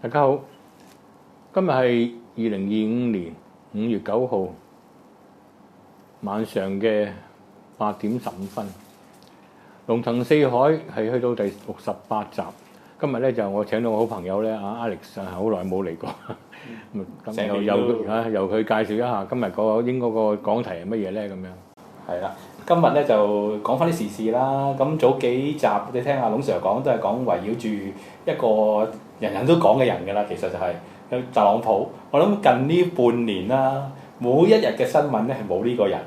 大家好，今日係2025年5月9號晚上嘅8點15分。龍騰四海係去到第68集。今日咧就我請到我好朋友咧Alex，好耐冇嚟過。咁由佢介紹一下今日個講題係乜嘢咧？咁樣係啦，今日咧就講翻啲時事啦。咁早幾集你聽阿龍 Sir 講都係講圍繞住一個人人都講嘅人㗎啦。其實就係特朗普。我諗近呢半年啦，每一日嘅新聞咧係冇呢個人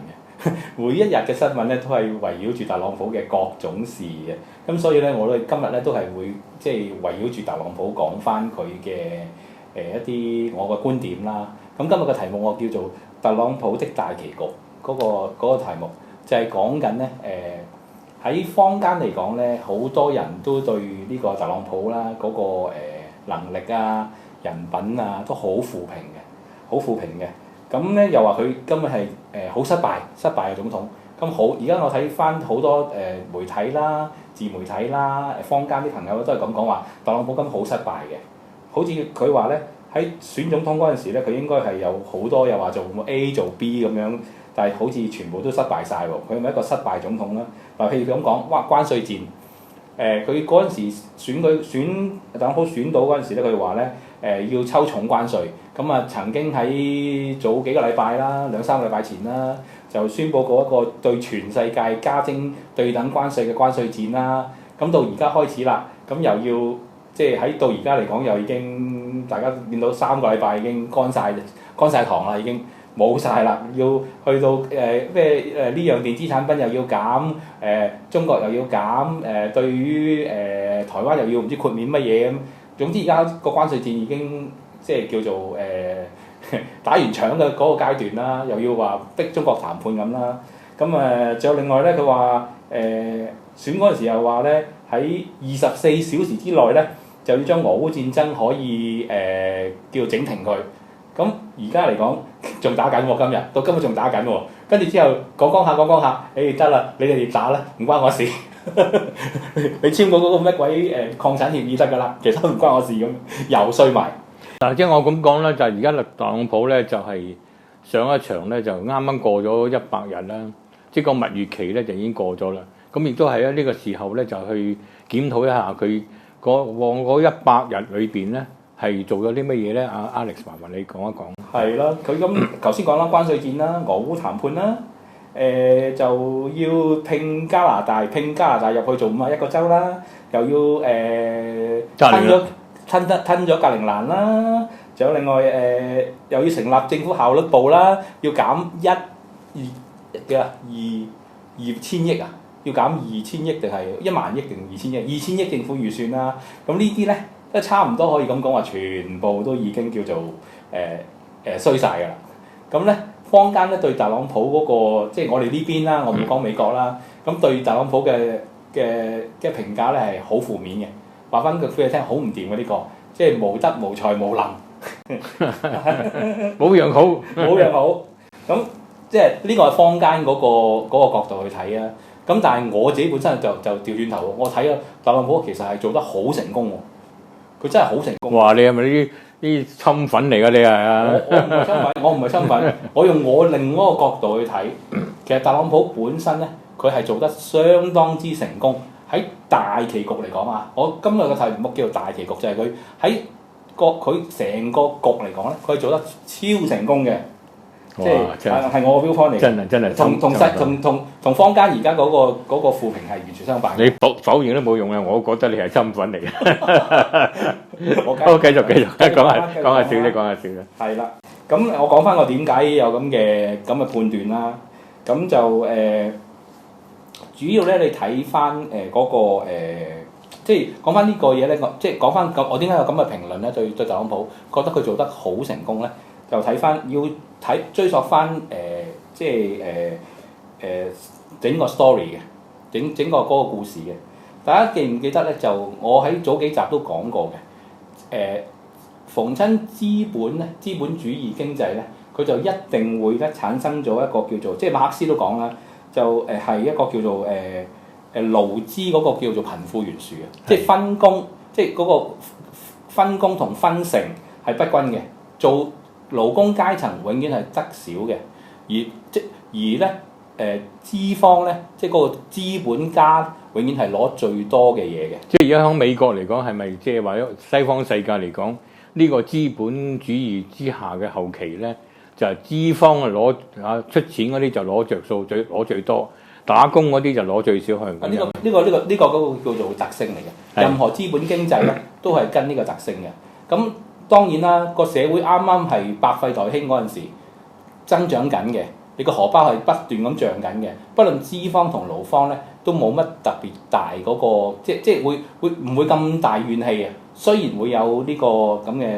嘅，每一日嘅新聞咧都係圍繞住特朗普嘅各種事嘅。咁所以咧，我哋今日咧都係會即係圍繞住特朗普講翻佢嘅一啲我嘅觀點啦。咁今日嘅題目我叫做特朗普的大棋局。嗰個題目就係講緊咧喺坊間嚟講咧，好多人都對呢個特朗普啦嗰個能力啊、人品啊都好負評嘅，好負評嘅。咁咧又話佢根本係好失敗嘅總統。咁好，而家我睇翻好多媒體啦、自媒體啦、坊間啲朋友都係咁講話，特朗普根本好失敗嘅。好似佢話咧喺選總統嗰陣時咧，佢應該係有好多又話做 A 做 B 咁樣。但係好似全部都失敗晒喎，佢係咪一個失敗總統啦？嗱，譬如佢咁講，哇關稅戰，佢嗰陣時選特朗普選到嗰陣時咧，佢話咧要抽重關稅，咁啊曾經喺早幾個禮拜啦，2-3個禮拜前啦，就宣佈過一個對全世界加徵對等關稅嘅關稅戰啦。咁到而家開始啦，咁又要即係喺到而家嚟講，又已經大家見到3個禮拜已經乾晒糖啦，已經。冇晒啦，要去到呢樣電子產品又要減，中國又要減，對於台灣又要唔知豁免乜嘢咁。總之而家個關稅戰已經即係叫做打完場嘅嗰個階段啦，又要話逼中國談判咁啦。咁仲有另外咧，佢話選嗰陣時又話咧喺24小時之內咧就要將俄烏戰爭可以叫整停佢。咁而家嚟講仲打緊喎，今日仲打緊喎。跟住之後講下，得啦，你哋打啦，唔關我事。你簽過嗰個乜鬼礦產協議得㗎啦，其實都唔關我事咁，又衰埋。嗱，即係我咁講咧，就係而家特朗普咧就係上一場咧就啱啱過咗100日啦，即係個蜜月期咧就已經過咗啦。咁亦都係喺呢個時候咧就去檢討一下佢往嗰100日裏邊咧。係做咗啲乜嘢咧？阿 Alex 麻煩你講一講。係啦，佢咁頭先講啦，關稅戰啦，俄烏談判啦，就要拼加拿大入去做51個州啦，又要吞咗格陵蘭啦，仲有另外又要成立政府效率部啦，要減2,000億啊，要減2,000億定係1萬億定2,000億？2,000億政府預算啦，咁呢啲咧。即係差唔多可以咁講話，全部都已經叫做衰晒㗎啦。咁咧，坊間咧對特朗普嗰個，即係我哋呢邊啦，我冇講美國啦。咁對特朗普嘅評價咧係好負面嘅，話翻句俾你聽，好唔掂嘅呢個，即係無德無才無能，冇樣好，冇樣好。咁即係呢個係坊間嗰個角度去睇啊。咁但係我自己本身就調轉頭，我睇啊特朗普其實係做得好成功喎。佢真係好成功。哇！你係咪啲侵粉嚟㗎？你係啊？我唔係侵粉，我用我另一個角度去睇。其實特朗普本身咧，佢係做得相當之成功。喺大棋局嚟講啊，我今日嘅題目叫做大棋局，就係佢喺佢成個局嚟講咧，佢係做得超成功嘅。即係我個 viewpoint 嚟，真係同坊間而家嗰個負評係完全相反。你否認都冇用啊！我覺得你係侵粉嚟嘅。好，繼續講下笑啫。係啦，咁我講翻我點解有咁嘅判斷啦。咁就主要咧，你睇翻嗰個即係講翻呢個嘢咧，即係講翻我點解有咁嘅評論咧？對特朗普覺得佢做得好成功咧，就睇翻追溯翻即係整個 story 嘅，整個嗰個故事嘅。大家記唔記得咧？就我喺早幾集都講過嘅。逢親資本主義經濟咧，佢就一定會咧產生咗一個叫做，即係馬克思都講啦，就係一個叫做勞資嗰個叫做貧富懸殊嘅，即係分工，即係嗰個分工同分成係不均嘅，做勞工階層永遠係得少嘅，而咧資方咧，即係嗰個資本家永遠係攞最多嘅嘢嘅。即係而家喺美國嚟講，係咪即係話西方世界嚟講，呢個資本主義之下嘅後期咧，就係資方攞出錢嗰啲就攞着數，攞最多，打工嗰啲就攞最少去。呢個嗰個叫做特性嚟嘅。任何資本經濟咧都係跟呢個特性嘅。咁當然啦，個社會啱啱係百廢待興嗰陣時，增長緊嘅，你個荷包係不斷咁漲緊嘅。不論資方同勞方咧，都冇乜特別大嗰個，即係會唔會咁大怨氣啊？雖然會有呢個咁嘅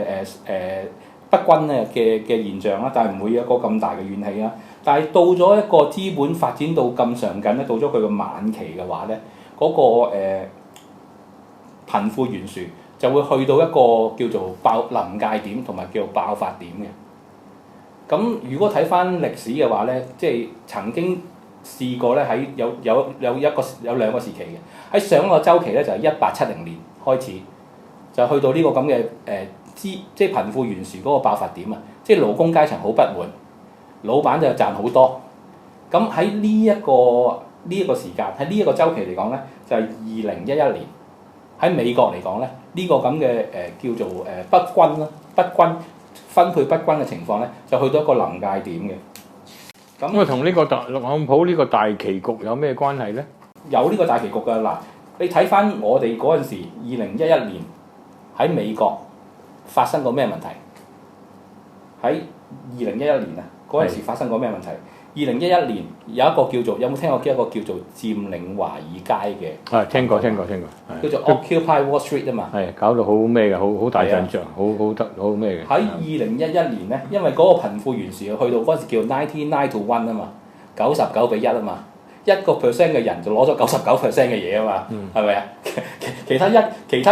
不均嘅現象啦，但係唔會有一個咁大嘅怨氣啦。但係到咗一個資本發展到咁上緊咧，到咗佢嘅晚期嘅話咧，嗰個貧富懸殊就會去到一個叫做臨界點同埋叫做爆發點嘅。咁如果睇翻歷史嘅話咧，即係曾經試過咧喺有兩個時期嘅。喺上一個週期咧就係1870年開始，就去到呢個咁嘅即係貧富懸殊嗰個爆發點啊！即係勞工階層好不滿，老闆就賺好多。咁喺呢一個時間，喺呢一個週期嚟講咧，就係2011年喺美國嚟講咧，呢個咁嘅叫做不均分配不均嘅情況咧，就去到一個臨界點嘅。咁啊，同呢個特朗普呢個大棋局有咩關係咧？有呢個大棋局㗎嗱，你睇翻我哋嗰陣時2011年喺美國發生過咩問題？喺2011年啊，嗰陣時發生過咩問題？2011年有一個叫做，有冇聽過一個叫做佔領華爾街嘅？啊，聽過。叫做 Occupy Wall Street 啊嘛。係搞到好咩嘅，好大陣仗，好咩嘅。喺2011年咧，因為嗰個貧富懸殊去到嗰陣時叫99-1啊嘛，99-1啊嘛。1% 嘅人就攞咗99% 嘅嘢啊嘛，係咪啊？其他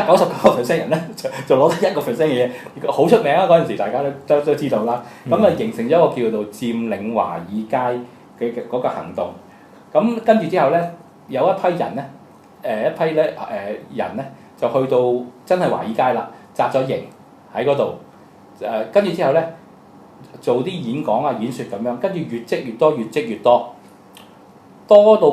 99% 人咧就攞得1% 嘅嘢，好出名啊！嗰陣時大家都知道啦。咁啊形成咗一個叫做佔領華爾街嘅嗰個行動。咁跟住之後咧，有一批人咧，人咧就去到真係華爾街啦，紮咗營喺嗰度。跟住之後咧，做啲演講啊、演說咁樣，跟住越積越多，多到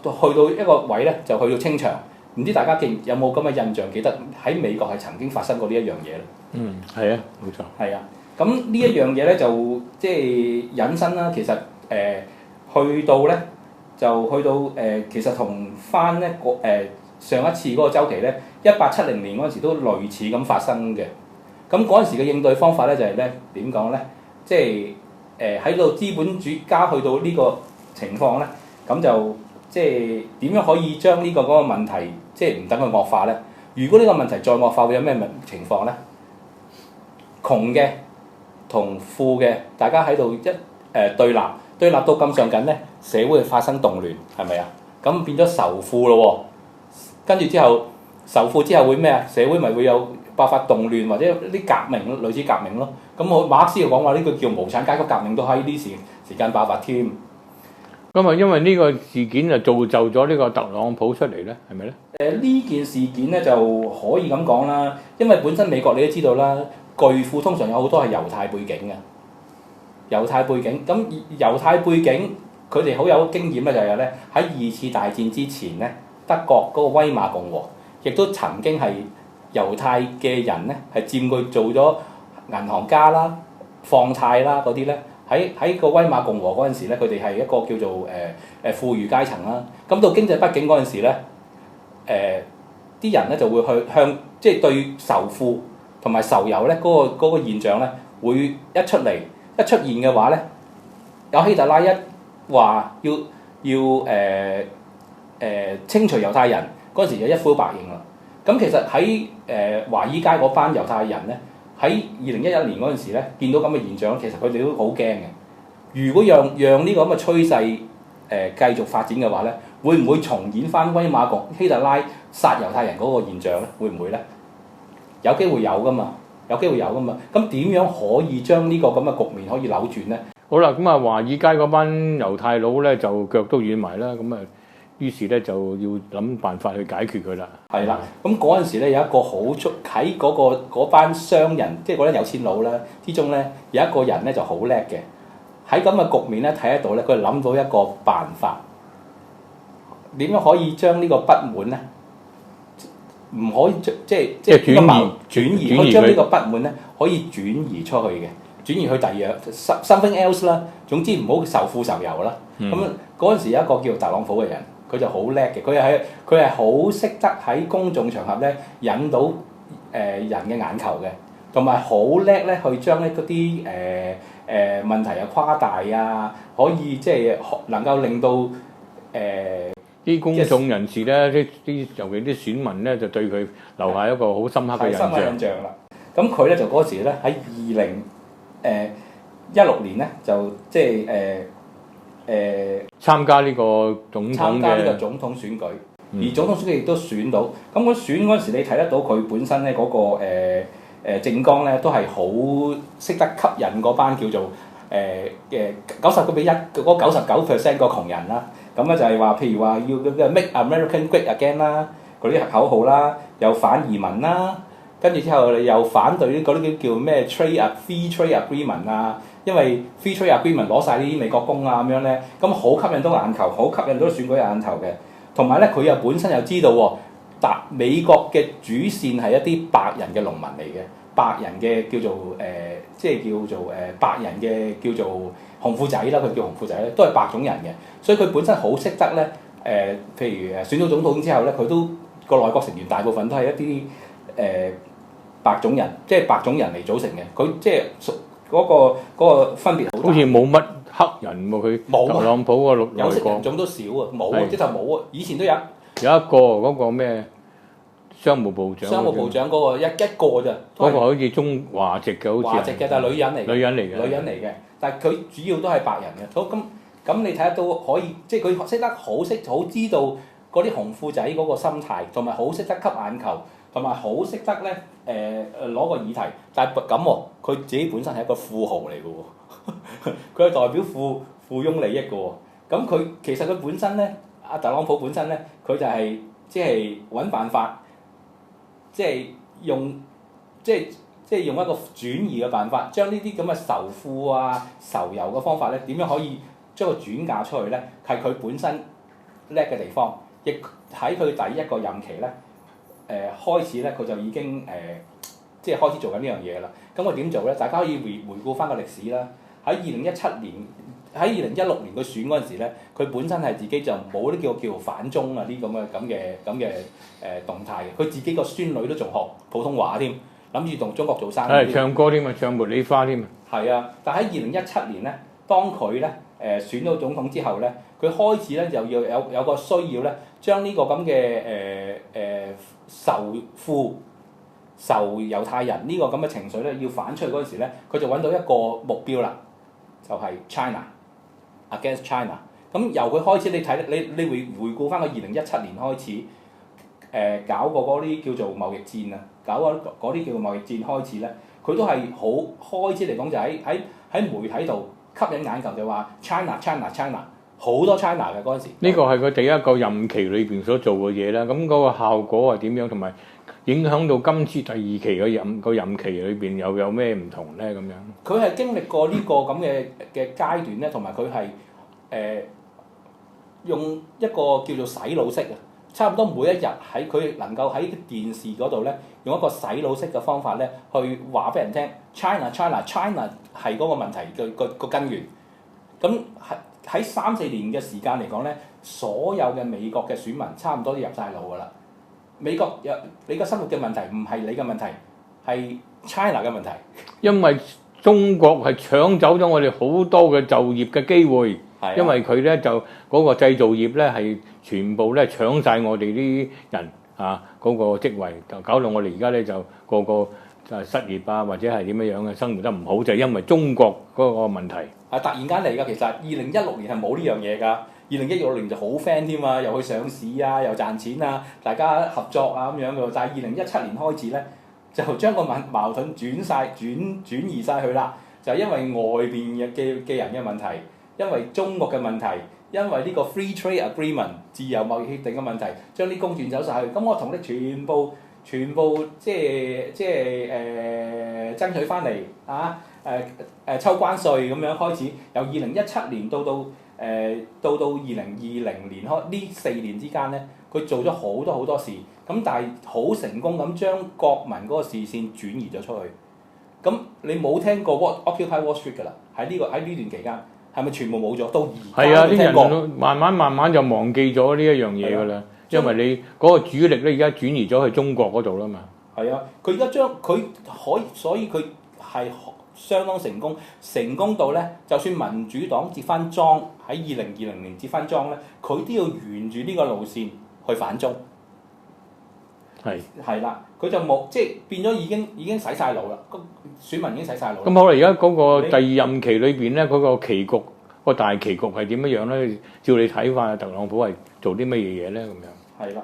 去到一個位咧，就去到清場。唔知大家有冇咁嘅印象？記得喺美國係曾經發生過呢一樣嘢咧。係啊，冇錯。係啊，咁呢一樣嘢咧就即係引申啦。其實去到其實同翻咧上一次嗰個週期咧，1870年嗰陣時都類似咁發生嘅。咁嗰陣時嘅應對方法咧就係咧點講咧？即係喺度資本主義家去到呢個情況咧。咁就即係點樣可以將呢個嗰個問題即係唔等佢惡化咧？如果呢個問題再惡化，會有咩情況咧？窮嘅同富嘅，大家喺度對立到咁上緊咧，社會會發生動亂，係咪啊？咁變咗仇富咯喎，跟住之後仇富之後會咩啊？社會咪會有爆發動亂或者啲革命，類似革命咯。咁我馬克思又講話呢個叫無產階級革命都喺呢時間爆發添。咁啊，因為呢個事件就造就咗呢個特朗普出嚟咧，係咪咧？呢件事件咧就可以咁講啦，因為本身美國你都知道啦，巨富通常有好多係猶太背景嘅。猶太背景佢哋好有經驗咧，就係咧喺2次大戰之前咧，德國嗰個威瑪共和亦都曾經係猶太嘅人咧係佔據做咗銀行家啦、放貸啦嗰啲咧。喺個威瑪共和嗰陣時咧，佢哋係一個叫做富裕階層啦。咁到經濟不景嗰陣時咧，啲人咧就會向即係對仇富同埋仇友咧嗰個現象咧，會一出現嘅話咧，有希特拉一話要清除猶太人嗰陣時就一呼百應啦。咁其實喺華爾街嗰班猶太人咧。喺2011年嗰陣時咧，見到咁嘅現象，其實佢哋都好驚嘅。如果讓呢個咁嘅趨勢繼續發展嘅話咧，會唔會重演翻威瑪共希特拉殺猶太人嗰個現象咧？會唔會咧？有機會有噶嘛？咁點樣可以將呢個咁嘅局面可以扭轉咧？好啦，咁啊華爾街嗰班猶太佬咧就腳都軟埋啦。咁啊於是咧就要諗辦法去解決佢啦。係啦，咁嗰陣時咧有一個好出喺嗰班商人，即係嗰啲有錢佬啦之中咧，有一個人咧就好叻嘅。喺咁嘅局面咧睇得到咧，佢諗到一個辦法，點樣可以將呢個不滿咧，唔可以即係轉移，可以將呢個不滿咧可以轉移出去嘅，轉移去第二樣 something else 啦。總之唔好仇富仇油啦。咁嗰陣時有一個叫特朗普嘅人，佢就好叻嘅，佢係好識得喺公眾場合咧引到人嘅眼球嘅，同埋好叻咧去將咧嗰啲問題啊誇大啊，可以即係能夠令到啲公眾人士咧，尤其啲選民咧，就對佢留下一個好深刻嘅印象啦。咁佢咧就嗰時咧喺2016年咧就即係參加呢個總統選舉，而總統選舉亦都選到。咁佢選嗰陣時，你睇得到佢本身咧嗰個政綱咧都係好識得吸引嗰班叫做90%嗰99%個窮人啦。咁咧就係話，譬如話要 Make American Great Again 啦，嗰啲口號啦，又反移民啦，跟住之後又反對嗰啲叫咩 Free Trade Agreement 啊，因為 Free Trade Agreement 攞晒啲美國工啊咁樣咧，咁好吸引到眼球，好吸引到選舉眼球嘅。同埋咧，佢又本身又知道喎，美國嘅主線係一啲白人嘅農民嚟嘅，白人嘅叫做即係叫做白人嘅叫做紅褲仔啦，佢叫紅褲仔咧，都係白種人嘅，所以佢本身好識得咧譬如選到總統之後咧，佢都個內閣成員大部分都係一啲白種人，即係白種人嚟組成嘅，佢即係嗰個分別好大。好似冇乜黑人喎，佢特朗普個內閣有色人種都少啊，冇啊，即係冇啊，以前都有一個嗰個咩商務部長嗰個一個咋，嗰個好似中華籍嘅，好似華籍嘅，但係女人嚟嘅，但係佢主要都係白人嘅。咁你睇得到可以，即係佢識得好知道嗰啲紅褲仔嗰個心態，同埋好識得吸眼球，同埋好識得咧攞個議題。但係咁喎，佢自己本身係一個富豪嚟嘅喎，佢係代表富翁利益嘅喎。咁佢其實佢本身咧，阿特朗普本身咧，佢就係即係揾辦法，即係用一個轉移嘅辦法，將呢啲咁嘅仇富啊、仇油嘅方法咧，點樣可以將佢轉嫁出去咧？係佢本身叻嘅地方，亦喺佢第一個任期咧，開始咧佢就已經即係開始做緊呢樣嘢啦。咁佢點做咧？大家可以回顧翻個歷史啦。喺2017年、喺2016年佢選嗰陣時咧，佢本身係自己就冇啲叫反中啊啲咁嘅動態嘅。佢自己個孫女都仲學普通話添，諗住同中國做生意。唱歌添啊，唱茉莉花添啊。係啊，但喺2017年咧，當佢咧選到總統之後咧，佢開始咧就要有個需要咧，將呢個咁嘅仇富、仇猶太人呢個咁嘅情緒咧，要反出去嗰陣時咧，佢就揾到一個目標啦，就係 China against China。咁由佢開始，你回顧翻個2017年開始，搞過嗰啲叫做貿易戰啊，搞嗰啲叫做貿易戰開始咧，佢都係好開始嚟講就喺媒體度吸引眼球，就話 China 好多 China 嘅嗰陣時。呢個係佢第一個任期裏邊所做嘅嘢啦。咁嗰個效果係點樣？同埋影響到今次第二期嘅任期裏邊又有咩唔同咧？咁樣佢係經歷過呢個咁嘅階段咧，同埋佢係用一個叫做洗腦式啊，差唔多每一日喺佢能夠喺電視嗰度咧，用一個洗腦式嘅方法咧，去話俾人聽 China 係嗰個問題嘅個根源。咁喺3-4年嘅時間嚟講咧，所有嘅美國嘅選民差唔多都入晒腦㗎啦。美國你個生活嘅問題唔係你嘅問題，係 China 嘅問題。因為中國係搶走咗我哋好多嘅就業嘅機會，因為佢咧就嗰個製造業咧係全部咧搶晒我哋啲人嗰個職位，就搞到我哋而家咧就個就係失業啊，或者係點樣嘅生活得唔好，就係因為中國嗰個問題。係突然間嚟㗎，其實2016年係冇呢樣嘢㗎。2016年就好 friend 添啊，又去上市啊，又賺錢啊，大家合作啊咁樣嘅。但係2017年開始咧，就將個矛盾轉移晒去啦。就係因為外邊嘅人嘅問題，因為中國嘅問題，因為呢個 Free Trade Agreement 自由貿易協定嘅問題，將啲工轉走晒去，咁我同你全部即係爭取翻嚟啊！抽關稅咁樣開始，由2017年到2020年開呢4年之間咧，佢做咗好多事，咁但係好成功咁將國民嗰個視線轉移咗出去。咁你冇聽過 Occupy Wall Street 㗎啦？喺呢段期間係咪全部冇咗？到而家都聽過。啲人慢慢就忘記咗呢一樣嘢㗎啦，因為你嗰個主力咧而家轉移咗去中國嗰度啦嘛。係啊，佢而家將佢可以，所以佢係相當成功到咧，就算民主黨接翻莊喺2020年接翻莊咧，佢都要沿住呢個路線去反中。係啦，佢就冇即係變咗已經洗晒腦啦，個選民已經洗晒腦。咁好啦，而家嗰個第二任期裏邊咧，嗰個棋局個大棋局係點樣咧？照你睇法，特朗普係做啲乜嘢嘢咧？咁樣係啦，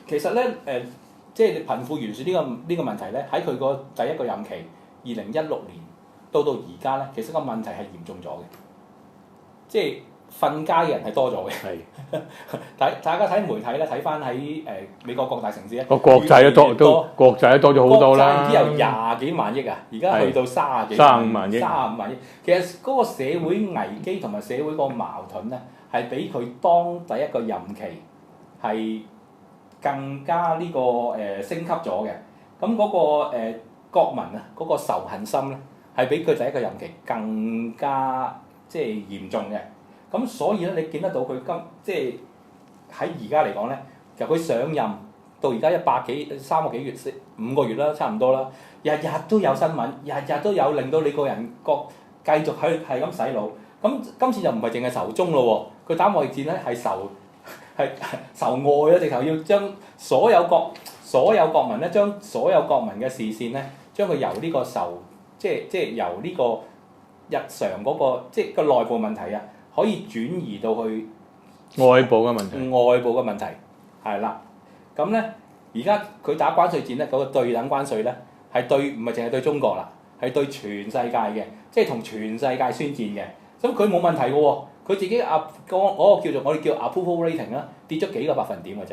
其實咧即係貧富懸殊呢個問題咧，喺佢個第一個任期2016年到而家咧，其實個問題係嚴重咗嘅，即係瞓街嘅人係多咗嘅。係，大家睇媒體咧，睇翻喺美國各大城市咧，個國債都多咗好多啦。國債唔知由20幾萬億啊，而家去到35萬億。35萬億，其實嗰個社會危機同埋社會個矛盾咧，係比佢當第一個任期係更加升級咗嘅。咁嗰個國民啊，嗰個仇恨心咧，係比佢第一個任期更加即係嚴重嘅。咁所以咧，你見得到佢即係喺而家嚟講咧，其實佢上任到而家3個幾月5個月啦，差唔多啦，日日都有新聞，日日都有令到你個人繼續係咁洗腦。咁今次就唔係淨係仇中咯喎，佢打貿易戰咧係仇外啊，直頭要將所有國民咧，將所有國民嘅視線咧，將佢由呢個即係由呢個日常嗰個即係個內部問題啊，可以轉移到去外部嘅問題。外部嘅問題係啦，咁咧而家佢打關稅戰咧，嗰個對等關稅咧係唔係淨係對中國啦，係對全世界嘅，即係同全世界宣戰嘅。咁佢冇問題嘅喎，佢自己嗰個我哋叫 approval rating 啦，跌咗幾個百分點嘅啫。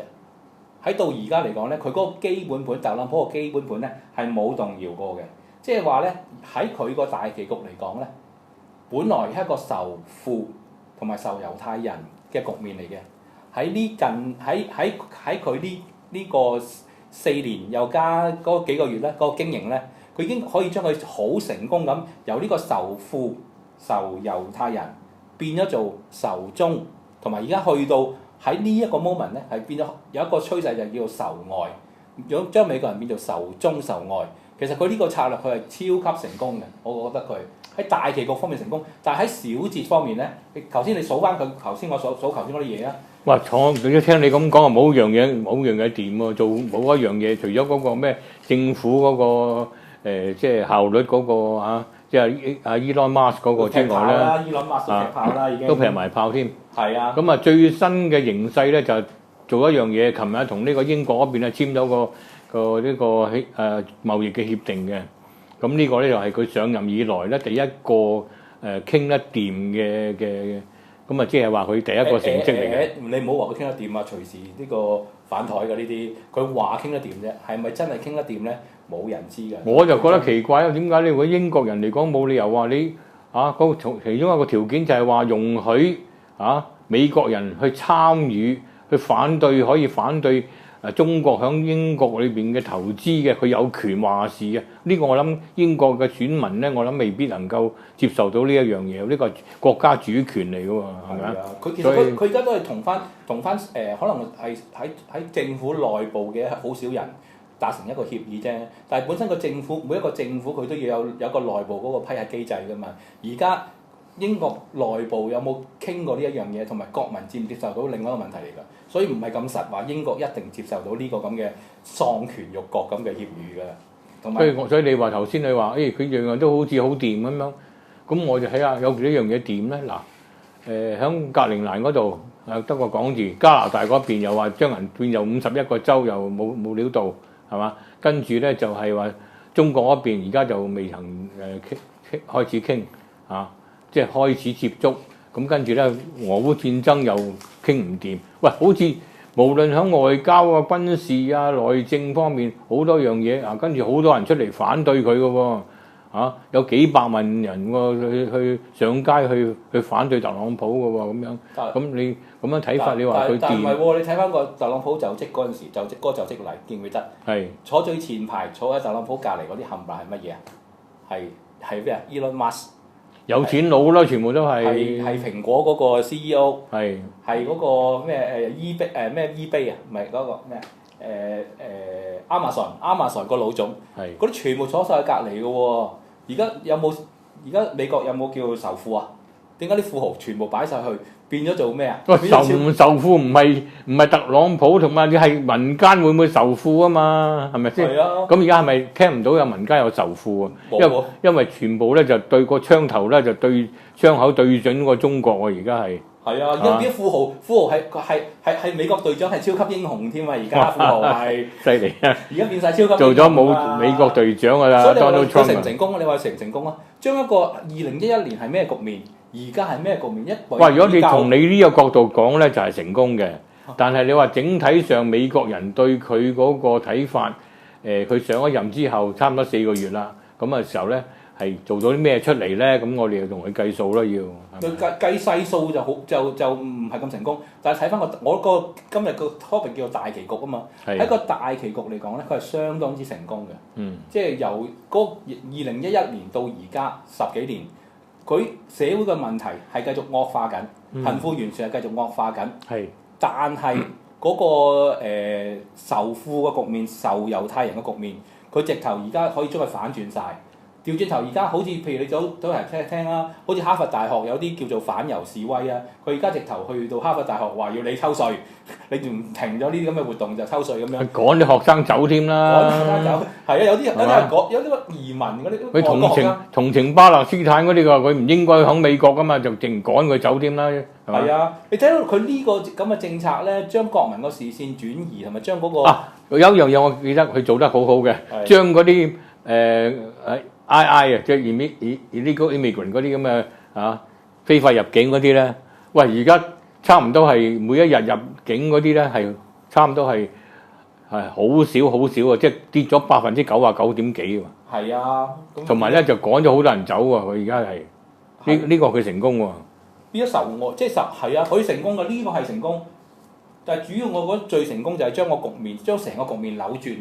喺到而家嚟講咧，佢嗰個基本盤，特朗普個基本盤咧係冇動搖過嘅，即係話咧喺佢個大棋局嚟講咧，本來係一個仇富同埋仇猶太人嘅局面嚟嘅。喺佢呢個4年又加嗰幾個月咧，嗰個經營咧，佢已經可以將佢好成功咁由呢個仇富仇猶太人變咗做仇中，同埋而家去到喺呢一個 moment 咧，係變咗有一個趨勢就叫做仇外，將美國人變做仇中仇外。其實佢呢個策略佢係超級成功嘅，我覺得佢喺大棋局方面成功，但係喺小節方面咧，頭先你數翻佢頭先我數頭先嗰啲嘢啊。哇！你一聽你咁講啊，冇樣嘢掂喎，做冇一樣嘢，除咗嗰個咩政府嗰個即係效率嗰個啊，即係阿 Elon Musk 嗰個之外咧，Elon Musk 劈炮啦已經，都劈埋炮添。係啊。咁啊，最新嘅形勢咧就做一樣嘢，琴日同呢個英國嗰邊啊簽咗個貿易嘅協定嘅。咁呢個咧就係佢上任以來咧第一個傾得掂嘅。咁啊，即係話佢第一個成績嚟嘅。你唔好話佢傾得掂啊！隨時呢個反台嘅呢啲，佢話傾得掂啫，係咪真係傾得掂咧？冇人知㗎。我就覺得奇怪啊！點解你會英國人嚟講冇理由話你其中一個條件就係話容許美國人去參與去反對，可以反對中國響英國裏邊嘅投資嘅，佢有權話事嘅。呢個我諗英國嘅選民咧，我諗未必能夠接受到呢一樣嘢。呢個國家主權嚟㗎喎，係咪啊？佢其實佢而家都係同翻可能係喺政府內部嘅好少人達成一個協議啫。但係本身每一個政府佢都要有個內部嗰個批核機制㗎嘛。而家英國內部有冇傾過呢一樣嘢，同埋國民接唔接受到另外一個問題嚟㗎。所以唔係咁實話英國一定接受到呢個咁嘅喪權辱國咁嘅協議㗎。同埋所以你話頭先你話佢樣樣都好似好掂咁樣，咁我就睇下有幾多樣嘢掂咧。嗱響格陵蘭嗰度得個講字，加拿大嗰邊又話將人變由51個州又冇料到係嘛？跟住咧就係話中國嗰邊而家就未曾開始傾即係開始接觸咁跟住咧俄烏戰爭又傾唔掂，喂，好似無論喺外交啊、軍事啊、內政方面好多樣嘢啊，跟住好多人出嚟反對佢嘅喎。有幾百萬人去上街去反對特朗普嘅喎，咁樣，咁你咁樣睇法，你話佢但唔係喎，你睇翻個特朗普就職嗰陣時，就職禮記唔記得？係坐最前排坐喺特朗普隔離嗰啲冚唪唥係乜嘢啊？係咩啊？Elon Musk 有錢佬啦，全部都係蘋果嗰個 CEO，係嗰個咩eBay 啊，唔係嗰個咩Amazon 個老總，嗰啲全部坐晒喺隔離嘅喎。而家美國有冇叫仇富啊？點解啲富豪全部擺晒去，變咗做咩啊？仇唔仇富唔係特朗普同埋你係民間會唔會仇富啊嘛？係咪先？係啊。咁而家係咪聽唔到有民間有仇富啊？因為全部咧就對個槍頭咧就對槍口對準個中國喎，而家係。係啊，而家變咗富豪係美國隊長係超級英雄添啊！而家富豪係犀利啊！而家變晒超級英雄做咗冇美國隊長㗎啦。所以你話佢成唔成功啊？你話成唔成功啊？將一個2011年係咩局面，而家係咩局面？哇！如果你從你呢個角度講咧，就係成功嘅。但係你話整體上美國人對佢嗰個睇法，佢上咗任之後差唔多4個月啦，咁嘅時候咧。係做咗啲咩出嚟咧？咁我哋要同佢計數啦，要。佢計細數就好，就唔係咁成功。但係睇翻我今日個 topic 叫做大棋局啊嘛。喺個大棋局嚟講咧，佢係相當之成功嘅。即係由2011年到而家10幾年，佢社會嘅問題係繼續惡化緊，貧富懸殊係繼續惡化緊。但係嗰個仇富嘅局面、仇猶太人嘅局面，佢直頭而家可以將佢反轉晒。調轉頭，而家好似譬如你早嚟聽啦，好似哈佛大學有啲叫做反猶示威啊，佢而家直頭去到哈佛大學話要你抽稅，你仲停咗呢啲咁嘅活動就抽稅咁樣。趕啲學生走添啦。趕學生走，係啊，有啲移民嗰啲。佢同情巴勒斯坦嗰啲㗎，佢唔應該響美國㗎嘛，就淨趕佢走添啦。係啊，你睇到佢呢個咁嘅政策咧，將國民個視線轉移，同埋將嗰個有一樣嘢我記得佢做得好好嘅，將嗰啲II 啊，即係 illegal immigrant 嗰啲咁嘅非法入境嗰啲咧，喂，而家差唔多係每一日入境嗰啲咧係差唔多係好少啊，即係跌咗99.9%喎。係啊，同埋咧就趕咗好多人走喎，佢而家係呢個佢成功喎。變咗仇外，即係係啊，佢成功嘅呢個係成功，但係主要我覺得最成功就係將成個局面扭轉。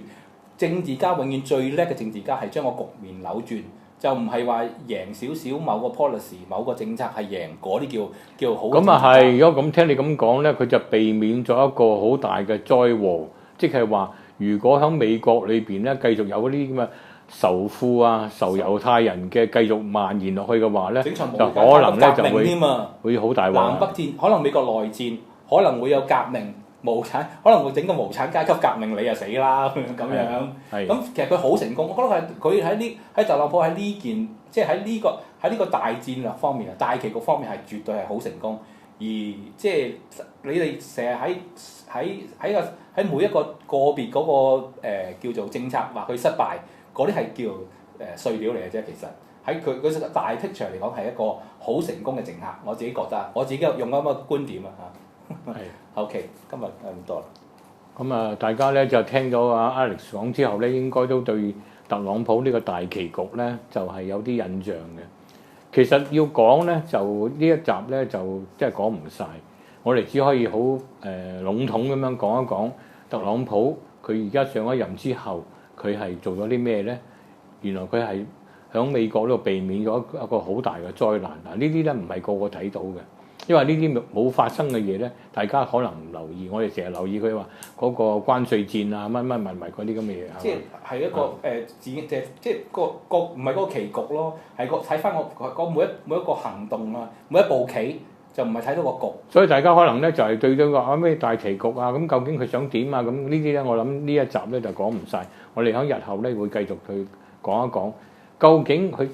政治家永遠最叻嘅政治家係將個局面扭轉，就唔係話贏少少某個 policy、某個政策係贏嗰啲叫好。咁啊係，如果咁聽你咁講咧，佢就避免咗一個好大嘅災禍，即係話如果喺美國裏邊咧繼續有嗰啲咁嘅仇富啊、仇猶太人嘅繼續蔓延落去嘅話咧，就可能咧就會好大禍。南北戰可能美國內戰可能會有革命。無產可能會整個無產階級革命，你就死啦咁樣。咁其實佢好成功，我覺得係佢喺特朗普喺呢件，即係喺呢個大戰略方面啊、大棋局方面係絕對係好成功。而即係你哋成日喺每一個別嗰個叫做政策話佢失敗，嗰啲係叫碎料嚟嘅啫。其實喺佢大 picture 嚟講係一個好成功嘅政客，我自己覺得，我自己用咁嘅觀點啊嚇。OK，今日咁多啦。咁啊，大家咧就聽咗阿 Alex 講之後咧，應該都對特朗普呢個大棋局咧就係有啲印象嘅。其實要講咧，就呢一集咧就即係講唔晒，我哋只可以好籠統咁樣講一講特朗普佢而家上咗任之後，佢係做咗啲咩咧？原來佢係響美國呢度避免咗一個好大嘅災難。嗱，呢啲咧唔係個個睇到嘅。因為呢啲冇發生嘅嘢咧，大家可能唔留意。我哋成日留意佢話嗰個關稅戰啊，乜乜嗰啲咁嘅嘢。即係一個即係個唔係嗰個棋局咯，係睇翻我每一個行動啊，每一步棋就唔係睇到個局。所以大家可能咧就係對咗話咩大棋局啊，咁究竟佢想點啊？咁呢啲咧，我諗呢一集咧就講唔晒。我哋喺日後咧會繼續去講一講，究竟佢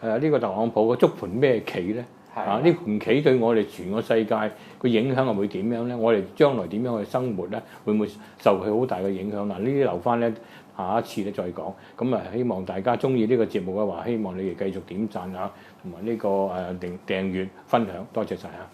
呢個特朗普嘅捉盤咩棋咧？啊！呢盤棋對我哋全個世界個影響係會點樣咧？我哋將來點樣去生活咧？會唔會受佢好大嘅影響嗱？呢啲留翻咧下一次咧再講。咁啊，希望大家中意呢個節目嘅話，希望你哋繼續點讚啊，同埋呢個訂閱分享，多謝晒啊！